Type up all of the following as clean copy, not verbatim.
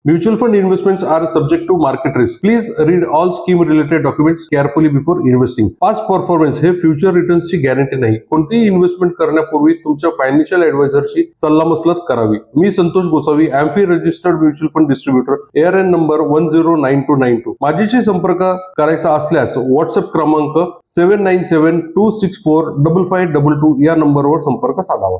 Mutual fund investments are subject to market risk. Please read all scheme related documents carefully before investing. Past performance हे future रिटर्न्सची guarantee नाही. कोणतीही investment करण्यापूर्वी तुमच्या financial ऍडवायझरशी सल्लामसलत करावी. मी Santosh Gosavi, AMFI registered mutual fund distributor, ARN number 109292. माझ्याशी संपर्क करायचा असल्यास व्हॉट्सअप क्रमांक 7972645522 या नंबरवर संपर्क साधावा.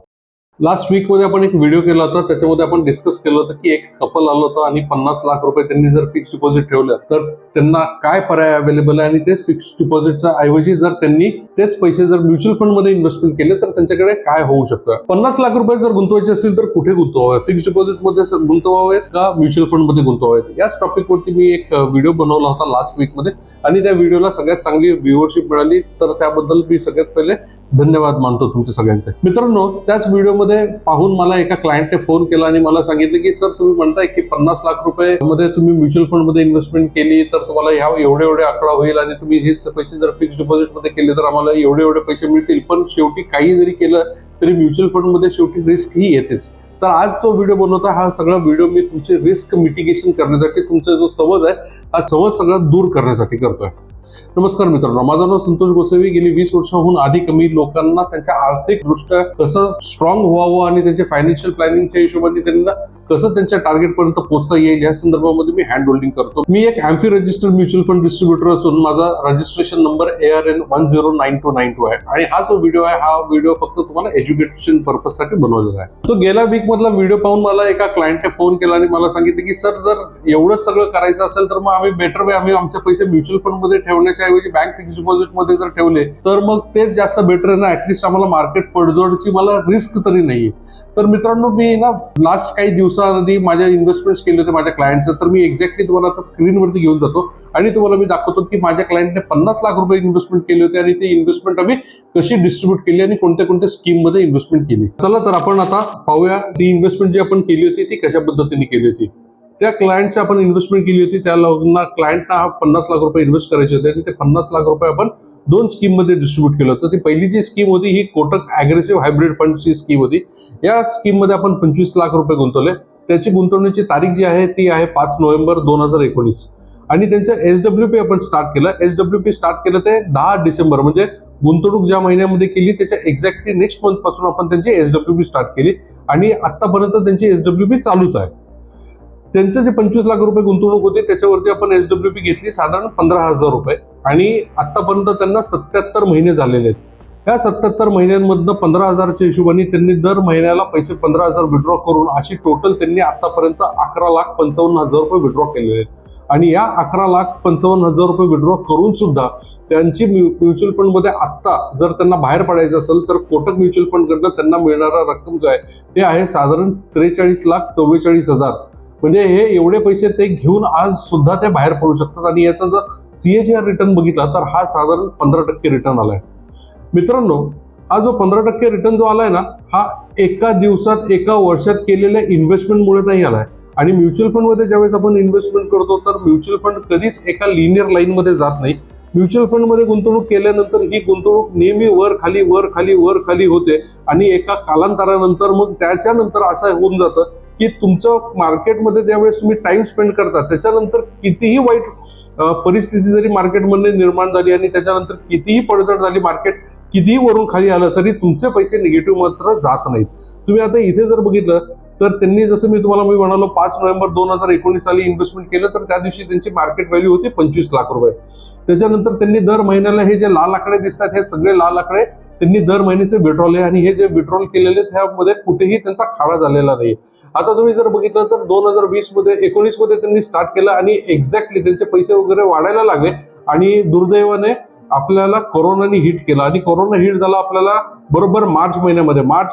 लास्ट वीक मध्ये आपण एक व्हिडिओ केला होता, त्याच्यामध्ये आपण डिस्कस केलं होतं की एक कपल आलं होतं आणि 50 लाख रुपये त्यांनी जर फिक्स डिपॉझिट ठेवलं तर त्यांना काय पर्याय अवेलेबल आहे आणि तेच फिक्स डिपॉझिटच्या ऐवजी जर त्यांनी तेच पैसे जर म्युच्युअल फंड मध्ये इन्व्हेस्टमेंट केले तर त्यांच्याकडे काय होऊ शकतं. 50 लाख रुपये जर गुंतवायचे असतील तर कुठे गुंतवावे, फिक्स डिपॉझिट मध्ये गुंतवावेत का म्युच्युअल फंड मध्ये गुंतवावेत, याच टॉपिक वरती मी एक व्हिडिओ बनवला होता लास्ट वीक मध्ये आणि त्या व्हिडिओला सगळ्यात चांगली व्ह्यूअरशिप मिळाली, तर त्याबद्दल मी सगळ्यात पहिले धन्यवाद मानतो तुमच्या सगळ्यांचे. मित्रांनो, त्याच व्हिडिओ पाहून मला एका क्लायंटने फोन केला आणि मला सांगितलं की सर, तुम्ही म्हणताय की 50 लाख रुपये मध्ये तुम्ही म्युच्युअल फंड मध्ये इन्व्हेस्टमेंट केली तर तुम्हाला एवढे आकडा होईल आणि तुम्ही हेच पैसे जर फिक्स डिपॉझिट मध्ये केले तर आम्हाला एवढे पैसे मिळतील, पण शेवटी काही जरी केलं तरी म्युच्युअल फंड मध्ये शेवटी रिस्क ही येतेच. तर आज जो व्हिडिओ बनवता हा सगळा व्हिडिओ मी तुमची रिस्क मिटिगेशन करण्यासाठी, तुमचा जो समज आहे हा समज सगळा दूर करण्यासाठी करतोय. नमस्कार मित्रांनो, माझं नाव संतोष गोसावी. गेली 20 वर्षाहून अधिक मी लोकांना त्यांच्या आर्थिक दृष्ट्या कसं स्ट्रॉंग व्हावं आणि त्यांच्या फायनान्शियल प्लॅनिंगच्या हिशोबाने त्यांना कसं त्यांच्या टार्गेट पर्यंत पोहोचता येईल या संदर्भामध्ये मी हँड होल्डिंग करतो. मी एक amphi registered mutual fund distributor असून माझा रजिस्ट्रेशन नंबर ARN 109292 आहे आणि हा जो व्हिडिओ आहे हा व्हिडिओ फक्त तुम्हाला एज्युकेशन पर्पज साठी बनवलेला आहे. तो गेल्या वीक मधला व्हिडिओ पाहून मला एका क्लायंटने फोन केला आणि मला सांगितलं की सर, जर एवढंच सगळं करायचं असेल तर मग आम्ही आम्ही आमचे पैसे म्युच्युअल फंड मध्ये ठेवण्याच्या ऐवजी बँक फिक्स डिपॉझिट मध्ये जर ठेवले तर मग तेच जास्त बेटर आहे ना, ऍटलिस्ट आम्हाला मार्केट पडझडची मला रिस्क तरी नाहीये. तर मित्रांनो, मी ना लास्ट काही दिवसांआधी माझ्या इन्व्हेस्टमेंट्स केले होते माझ्या क्लायंटचं, तर मी एक्झॅक्टली तुम्हाला आता स्क्रीनवरती घेऊन जातो आणि तुम्हाला मी दाखवतो की माझ्या क्लायंटने 50 लाख रुपये इन्व्हेस्टमेंट केले होते आणि ते इन्व्हेस्टमेंट आम्ही कशी डिस्ट्रीब्यूट केली आणि कोणत्या स्कीम मध्ये इन्व्हेस्टमेंट केली. चला तर आपण आता पाहूया ती इन्व्हेस्टमेंट जी आपण केली होती ती कशा पद्धतीने केली होती. त्या क्लायंटची आपण इन्व्हेस्टमेंट केली होती, त्या क्लायंटना 50 लाख रुपये इन्व्हेस्ट करायचे होते आणि ते 50 लाख रुपये आपण 2 स्कीम मध्ये डिस्ट्रीब्यूट केलं होतं. ती पहिली जी स्कीम होती ही कोटक अग्रेसिव्ह हायब्रिड फंडची स्कीम होती. या स्कीम मध्ये आपण 25 लाख रुपये गुंतवले. त्याची गुंतवण्याची तारीख जी आहे ती आहे 5 नोव्हेंबर 2019 आणि त्यांचं SWP आपण स्टार्ट केलं. SWP स्टार्ट केलं ते 10 डिसेंबर, म्हणजे गुंतवणूक ज्या महिन्यामध्ये केली त्याच्या एक्झॅक्टली नेक्स्ट मंथ पासून आपण त्यांची SWP स्टार्ट केली आणि आतापर्यंत त्यांची SWP चालूच आहे. त्यांचे जे 25 लाख रुपये गुंतवणूक होती त्याच्यावरती आपण SWP घेतली साधारण 15,000 रुपये आणि आतापर्यंत त्यांना 77 महिने झालेले आहेत. या 77 महिन्यांमधनं 15,000च्या हिशोबाने त्यांनी दर महिन्याला पैसे 15,000 विड्रॉ करून अशी टोटल त्यांनी आतापर्यंत 11,55,000 रुपये विड्रॉ केलेले आहेत. आणि या 11,55,000 रुपये विड्रॉ करून सुद्धा त्यांची म्युच्युअल फंड मध्ये आता जर त्यांना बाहेर पडायचं असेल तर कोटक म्युच्युअल फंड कडनं त्यांना मिळणारा रक्कम जो आहे ते आहे साधारण 43,44,000. म्हणजे हे एवढे पैसे ते घेऊन आज सुद्धा ते बाहेर पडू शकतात आणि याचा जर CAGR रिटर्न बघितला तर हा साधारण 15% रिटर्न आलाय. मित्रांनो, हा जो 15% रिटर्न जो आलाय ना, हा एका दिवसात एका वर्षात केलेल्या इन्व्हेस्टमेंटमुळे नाही आलाय. आणि म्युच्युअल फंड मध्ये ज्यावेळेस आपण इन्व्हेस्टमेंट करतो तर म्युच्युअल फंड कधीच एका लिनियर लाईन मध्ये जात नाही. म्युच्युअल फंड मध्ये गुंतवणूक केल्यानंतर ही गुंतवणूक नेहमी वर खाली होते आणि एका कालांतरानंतर मग त्याच्यानंतर असं होऊन जातं की तुमचं मार्केटमध्ये ज्यावेळेस तुम्ही टाइम स्पेंड करता त्याच्यानंतर कितीही वाईट परिस्थिती जरी मार्केटमध्ये निर्माण झाली आणि त्याच्यानंतर कितीही पडझड झाली, मार्केट कितीही वरून खाली आलं तरी तुमचे पैसे निगेटिव्ह मात्र जात नाहीत. तुम्ही आता इथे जर बघितलं तर त्यांनी जसं मी म्हणालो 5 नोव्हेंबर 2019 साली इन्व्हेस्टमेंट केलं तर त्या दिवशी त्यांची मार्केट व्हॅल्यू होती 25 लाख रुपये. त्याच्यानंतर त्यांनी दर महिन्याला हे जे लाल आकडे दिसतात हे सगळे लाल आकडे त्यांनी दर महिन्याचे विड्रॉल आहे आणि हे जे विड्रॉल केलेले त्यामध्ये कुठेही त्यांचा खाडा झालेला नाही. आता तुम्ही जर बघितलं तर 19 मध्ये त्यांनी स्टार्ट केलं आणि एक्झॅक्टली त्यांचे पैसे वगैरे वाढायला लागले आणि दुर्दैवाने आपल्याला कोरोनाने हिट केला आणि कोरोना हिट झाला आपल्याला बरोबर मार्च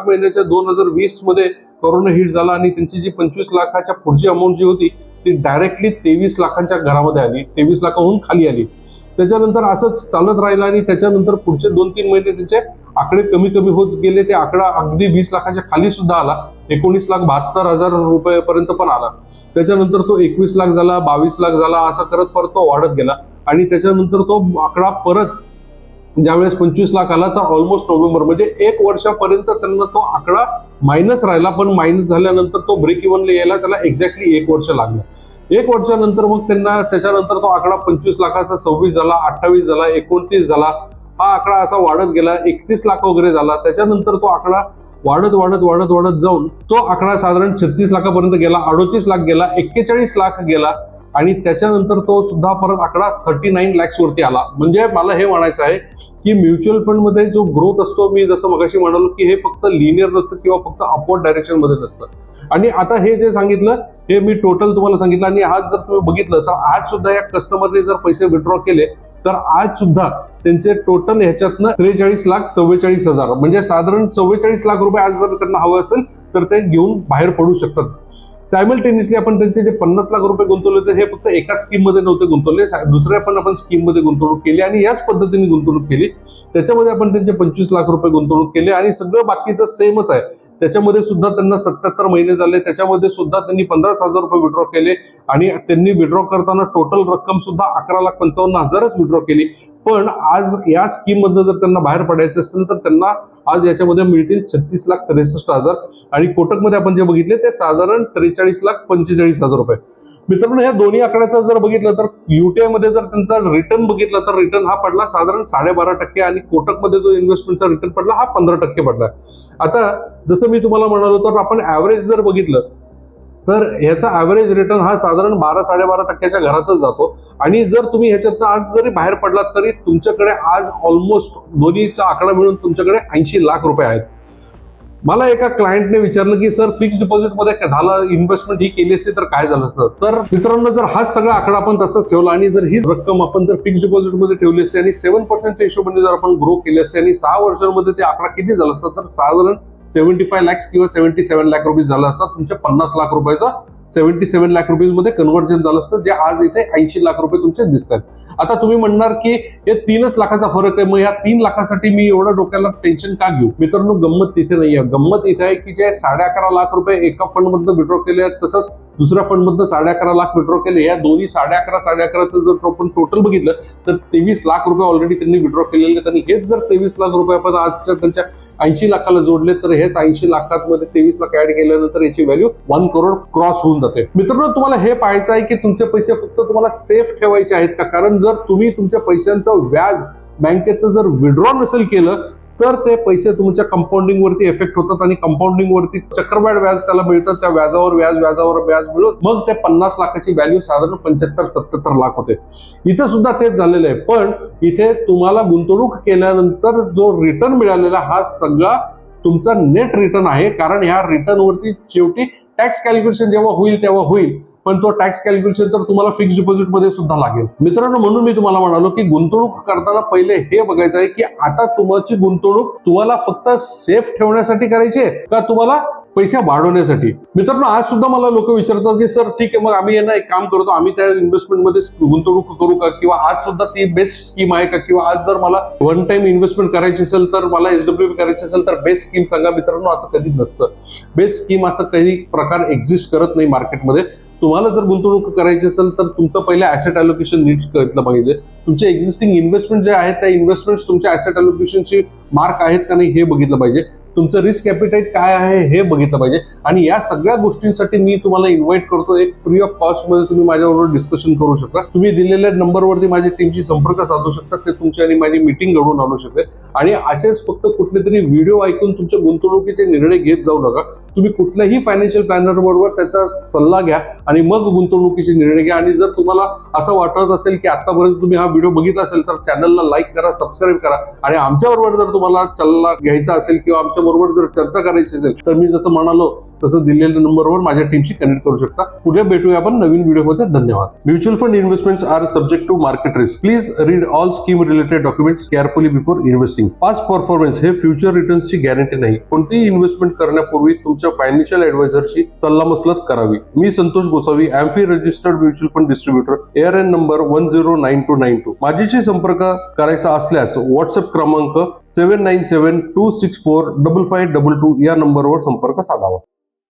महिन्याच्या 2020 मध्ये कोरोना हिट झाला आणि त्यांची जी 25 लाखाच्या पुढची अमाऊंट जी होती ती डायरेक्टली 23 लाखांच्या घरामध्ये आली, 23 लाखाहून खाली आली. त्याच्यानंतर असंच चालत राहिलं आणि त्याच्यानंतर पुढचे 2-3 महिने त्यांचे आकडे कमी होत गेले. ते आकडा अगदी 20 लाखाच्या खाली सुद्धा आला, 19,72,000 रुपयापर्यंत पण आला. त्याच्यानंतर तो 21 लाख झाला, 22 लाख झाला, असा करत परत तो वाढत गेला आणि त्याच्यानंतर तो आकडा परत ज्यावेळेस 25 लाख आला तर ऑलमोस्ट नोव्हेंबर म्हणजे 1 वर्षापर्यंत त्यांना तो आकडा मायनस राहिला. पण मायनस झाल्यानंतर तो ब्रेक इव्हनला यायला त्याला एक्झॅक्टली 1 वर्ष लागलं. 1 वर्षानंतर मग त्यांना त्याच्यानंतर तो आकडा 25 लाखाचा 26 झाला, 28 झाला, 29 झाला, हा आकडा असा वाढत गेला, 31 लाख वगैरे झाला. त्याच्यानंतर तो आकडा वाढत वाढत वाढत वाढत जाऊन तो आकडा साधारण 36 लाखापर्यंत गेला, 38 लाख गेला, 41 लाख गेला आणि त्याच्यानंतर तो सुद्धा परत आकडा 39 लॅक्स वरती आला. म्हणजे मला हे म्हणायचं आहे की म्युच्युअल फंड मध्ये जो ग्रोथ असतो, मी जसं मगाशी म्हणालो की हे फक्त लिनियर नसतं किंवा फक्त अपवर्ड डायरेक्शन मध्ये नसतं. आणि आता हे जे सांगितलं हे मी टोटल तुम्हाला सांगितलं. आणि आज जर तुम्ही बघितलं तर आज सुद्धा या कस्टमरने जर पैसे विड्रॉ केले तर आज सुद्धा त्यांचे टोटल ह्याच्यातनं 43,44,000 म्हणजे साधारण 44 लाख रुपये आज जर त्यांना हवं असेल तर ते घेऊन बाहेर पडू शकतात. सायमल्टेनियसली आपण त्यांचे जे 50 लाख रुपये गुंतवले होते हे फक्त एका स्कीम मध्ये नव्हते गुंतवले, दुसऱ्या पण आपण स्कीम मध्ये गुंतवणूक केली आणि याच पद्धतीने गुंतवणूक केली. त्याच्यामध्ये आपण त्यांचे 25 लाख रुपये गुंतवणूक केली आणि सगळं बाकीचं सेमच आहे. त्याच्यामध्ये सुद्धा त्यांना 77 महिने झाले, त्याच्यामध्ये सुद्धा त्यांनी 15,000 रुपये विड्रॉ केले आणि त्यांनी विड्रॉ करताना टोटल रक्कम सुद्धा 11,55,000च विड्रॉ केली. पण आज या स्कीम मधनं जर त्यांना बाहेर पडायचं असेल तर त्यांना आज याच्यामध्ये मिळतील 36,63,000 आणि कोटकमध्ये आपण जे बघितले ते साधारण 43,45,000 रुपये. मित्रांनो, ह्या दोन्ही आकड्याचा जर बघितलं तर युटीआय मध्ये जर त्यांचा रिटर्न बघितला तर रिटर्न हा पडला साधारण 12.5% आणि कोटकमध्ये जो इन्व्हेस्टमेंटचा रिटर्न पडला हा 15% पडला. आता जसं मी तुम्हाला म्हणालो तर आपण ऍव्हरेज जर बघितलं तर ह्याचा ऍव्हरेज रिटर्न हा साधारण 12-12.5%च्या घरातच जातो. आणि जर तुम्ही ह्याच्यातनं आज जरी बाहेर पडलात तरी तुमच्याकडे आज ऑलमोस्ट दोन्हीचा आकडा मिळून तुमच्याकडे 80 लाख रुपये आहेत. मला एका क्लायंटने विचारलं की सर फिक्स्ड डिपॉझिट मध्ये झालं इन्व्हेस्टमेंट ही केली असती तर काय झालं असतं. तर मित्रांनो, जर हाच सगळा आकडा आपण तसंच ठेवला आणि जर ही रक्कम आपण जर फिक्स्ड डिपॉझिट मध्ये ठेवली असते आणि 7%च्या हिशोबाने जर आपण ग्रो केली असते आणि 6 वर्षांमध्ये ते आकडा किती झाला असता तर साधारण 75 लाख किंवा 77 लाख रुपये झाला असता. तुमच्या 50 लाख रुपयाचा 77 लाख रुपीज मध्ये कन्व्हर्जन झालं असतं, जे आज इथे 80 लाख रुपये तुमचे दिसतात. आता तुम्ही म्हणणार की हे 3च लाखाचा फरक आहे, मग या 3 लाखासाठी मी एवढं डोक्याला टेन्शन का घेऊ. मित्रांनो, गंमत तिथे नाहीये. गंमत इथे आहे की जे 11.5 लाख रुपये एका फंड मधनं विड्रॉ केले आहेत तसंच दुसऱ्या फंड मधनं 11.5 लाख विड्रॉ केले. या दोन्ही 11.5 जर आपण टोटल बघितलं तर 23 लाख रुपये ऑलरेडी त्यांनी विड्रॉ केलेले आहेत. आणि हेच जर 23 लाख रुपये आपण आजच्या त्यांच्या 80 लाखाला जोडले तर हेच 80 लाखांमध्ये 23 लाख ऍड केल्यानंतर याची व्हॅल्यू 1 करोड क्रॉस होऊन जाते. मित्रांनो, तुम्हाला हे पाहायचं आहे की तुमचे पैसे फक्त तुम्हाला सेफ ठेवायचे आहेत का. कारण जर तुम्ही तुमच्या पैशांचं व्याज बँकेतनं जर विड्रॉ नसेल केलं तर ते पैसे तुमच्या कंपाऊंडिंग वरती इफेक्ट होतात आणि कंपाऊंडिंग वरती चक्रवाढ व्याज त्याला मिळतं. त्या व्याजावर व्याज मिळून मग ते 50 लाखाची व्हॅल्यू साधारण 75-77 लाख होते. इथे सुद्धा तेच झालेलं आहे. पण इथे तुम्हाला गुंतवणूक केल्यानंतर जो रिटर्न मिळालेला हा सगळा तुमचा नेट रिटर्न आहे. कारण ह्या रिटर्न वरती शेवटी टॅक्स कॅल्क्युलेशन जेव्हा होईल तेव्हा होईल, पण तो टॅक्स कॅल्क्युलेशन तर तुम्हाला फिक्स्ड डिपॉझिट मध्ये सुद्धा लागेल. मित्रांनो, म्हणून मी तुम्हाला म्हणालो की गुंतवणूक करताना पहिले हे बघायचं आहे की आता तुमची गुंतवणूक तुम्हाला फक्त सेफ ठेवण्यासाठी करायची आहे का तुम्हाला पैसे वाढवण्यासाठी. मित्रांनो, आज सुद्धा मला लोक विचारतात की सर ठीक आहे, मग आम्ही यांना एक काम करतो, आम्ही त्या इन्व्हेस्टमेंटमध्ये गुंतवणूक करू का, किंवा आज सुद्धा ती बेस्ट स्कीम आहे का, किंवा आज जर मला वन टाइम इन्व्हेस्टमेंट करायची असेल तर मला SWP करायची असेल तर बेस्ट स्कीम सांगा. मित्रांनो, असं कधी नसतं. बेस्ट स्कीम असं काही प्रकार एक्झिस्ट करत नाही मार्केटमध्ये. तुम्हाला जर गुंतवणूक करायची असेल तर तुमचं पहिलं ऍसेट अलोकेशन नीट घेतलं पाहिजे. तुमचे एक्झिस्टिंग इन्व्हेस्टमेंट जे आहेत त्या इन्व्हेस्टमेंट तुमच्या ऍसेट अलोकेशनची मार्क आहेत का नाही हे बघितलं पाहिजे. तुमचं रिस्क ॲपिटाईट काय आहे हे बघितलं पाहिजे. आणि या सगळ्या गोष्टींसाठी मी तुम्हाला इन्व्हाइट करतो. एक फ्री ऑफ कॉस्ट मध्ये तुम्ही माझ्याबरोबर डिस्कशन करू शकता. तुम्ही दिलेल्या नंबरवरती माझ्या टीमशी संपर्क साधू शकता. ते तुमची आणि माझी मीटिंग घडवून आणू शकते. आणि असेच फक्त कुठले तरी व्हिडिओ ऐकून तुमच्या गुंतवणुकीचे निर्णय घेत जाऊ नका. तुम्ही कुठल्याही फायनान्शियल प्लॅनर बरोबर त्याचा सल्ला घ्या आणि मग गुंतवणुकीचे निर्णय घ्या. आणि जर तुम्हाला असं वाटत असेल की आतापर्यंत तुम्ही हा व्हिडिओ बघितला असेल तर चॅनलला लाईक करा, सबस्क्राईब करा. आणि आमच्याबरोबर जर तुम्हाला सल्ला घ्यायचा असेल किंवा आमच्या बरोबर जर चर्चा करायची असेल तर मी जसं म्हणालो तसं दिलेल्या नंबरवर माझ्या टीमशी कनेक्ट करू शकता. पुढे भेटूया आपण नवीन व्हिडिओमध्ये. धन्यवाद. Mutual fund investments are subject to market risk. Please read all scheme related documents carefully before investing. Past performance हे फ्युचर रिटर्न्सची गॅरंटी नाही. कोणतीही इन्व्हेस्टमेंट करण्यापूर्वी तुमच्या फायनान्शियल ऍडवायझरशी सल्लामसलत करावी. मी Santosh Gosavi, AMFI registered mutual fund distributor, ARN number 109292. माझ्याशी संपर्क करायचा असल्यास व्हॉट्सअप क्रमांक 7972645522 या नंबरवर संपर्क साधावा.